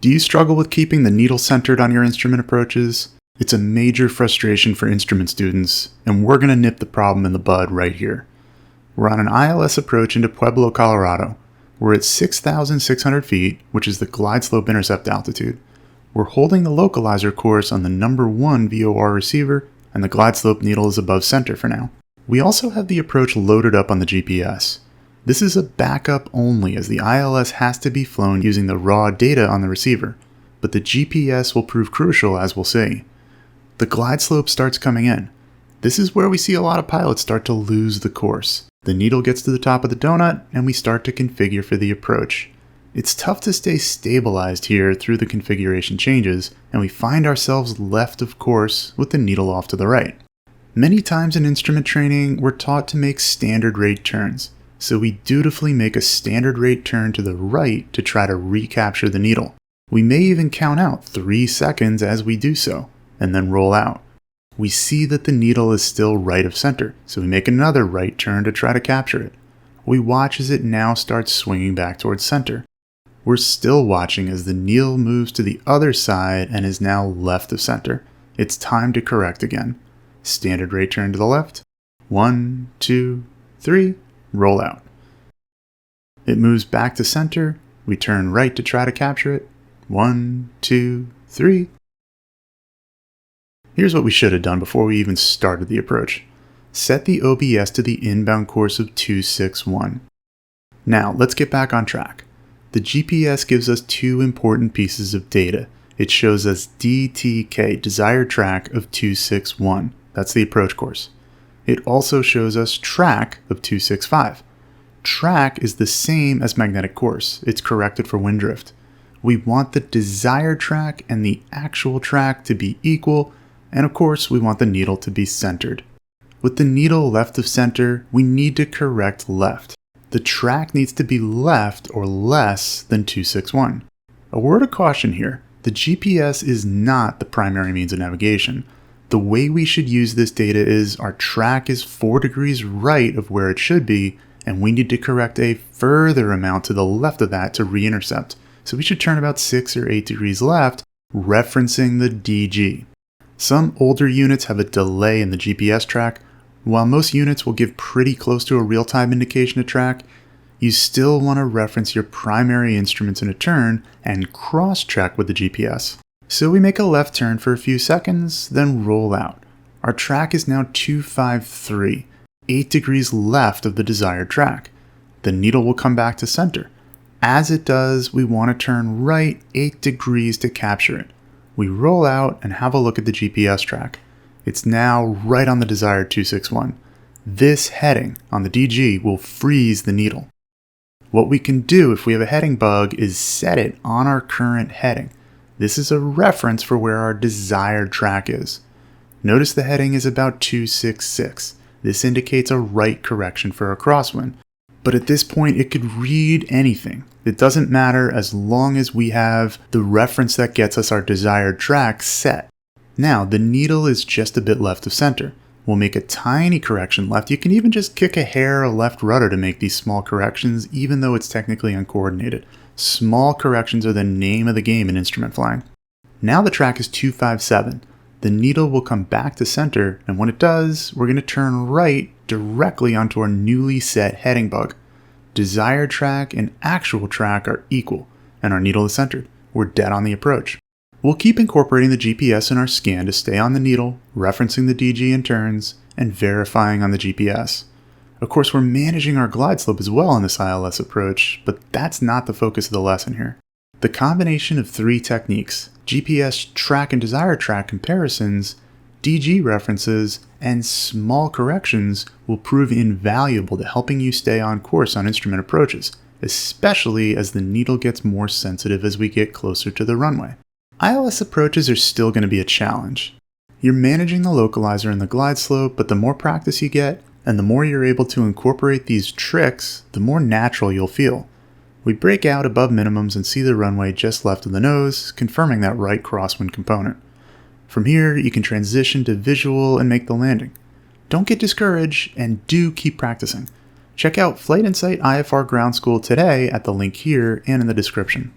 Do you struggle with keeping the needle centered on your instrument approaches? It's a major frustration for instrument students, and we're going to nip the problem in the bud right here. We're on an ILS approach into Pueblo, Colorado. We're at 6,600 feet, which is the glide slope intercept altitude. We're holding the localizer course on the number 1 VOR receiver, and the glide slope needle is above center for now. We also have the approach loaded up on the GPS. This is a backup only, as the ILS has to be flown using the raw data on the receiver, but the GPS will prove crucial, as we'll see. The glide slope starts coming in. This is where we see a lot of pilots start to lose the course. The needle gets to the top of the donut, and we start to configure for the approach. It's tough to stay stabilized here through the configuration changes, and we find ourselves left of course with the needle off to the right. Many times in instrument training, we're taught to make standard rate turns. So we dutifully make a standard rate turn to the right to try to recapture the needle. We may even count out 3 seconds as we do so, and then roll out. We see that the needle is still right of center, so we make another right turn to try to capture it. We watch as it now starts swinging back towards center. We're still watching as the needle moves to the other side and is now left of center. It's time to correct again. Standard rate turn to the left. 1, 2, 3. Roll out. It moves back to center. We turn right to try to capture it. 1, 2, 3. Here's what we should have done before we even started the approach. Set the OBS to the inbound course of 261. Now, let's get back on track. The GPS gives us 2 important pieces of data. It shows us DTK, desired track of 261. That's the approach course. It also shows us track of 265. Track is the same as magnetic course. It's corrected for wind drift. We want the desired track and the actual track to be equal, and of course we want the needle to be centered. With the needle left of center, we need to correct left. The track needs to be left or less than 261. A word of caution here, the GPS is not the primary means of navigation. The way we should use this data is our track is 4 degrees right of where it should be, and we need to correct a further amount to the left of that to re-intercept. So we should turn about 6 or 8 degrees left, referencing the DG. Some older units have a delay in the GPS track. While most units will give pretty close to a real-time indication of track, you still want to reference your primary instruments in a turn and cross-check with the GPS. So we make a left turn for a few seconds, then roll out. Our track is now 253, 8 degrees left of the desired track. The needle will come back to center. As it does, we want to turn right 8 degrees to capture it. We roll out and have a look at the GPS track. It's now right on the desired 261. This heading on the DG will freeze the needle. What we can do if we have a heading bug is set it on our current heading. This is a reference for where our desired track is. Notice the heading is about 266. This indicates a right correction for a crosswind. But at this point, it could read anything. It doesn't matter as long as we have the reference that gets us our desired track set. Now, the needle is just a bit left of center. We'll make a tiny correction left. You can even just kick a hair or left rudder to make these small corrections, even though it's technically uncoordinated. Small corrections are the name of the game in instrument flying. Now the track is 257. The needle will come back to center, and when it does, we're going to turn right directly onto our newly set heading bug. Desired track and actual track are equal, and our needle is centered. We're dead on the approach. We'll keep incorporating the GPS in our scan to stay on the needle, referencing the DG in turns, and verifying on the GPS. Of course, we're managing our glide slope as well in this ILS approach, but that's not the focus of the lesson here. The combination of 3 techniques, GPS track and desired track comparisons, DG references, and small corrections will prove invaluable to helping you stay on course on instrument approaches, especially as the needle gets more sensitive as we get closer to the runway. ILS approaches are still going to be a challenge. You're managing the localizer and the glide slope, but the more practice you get, and the more you're able to incorporate these tricks, the more natural you'll feel. We break out above minimums and see the runway just left of the nose, confirming that right crosswind component. From here, you can transition to visual and make the landing. Don't get discouraged, and do keep practicing. Check out Flight Insight IFR Ground School today at the link here and in the description.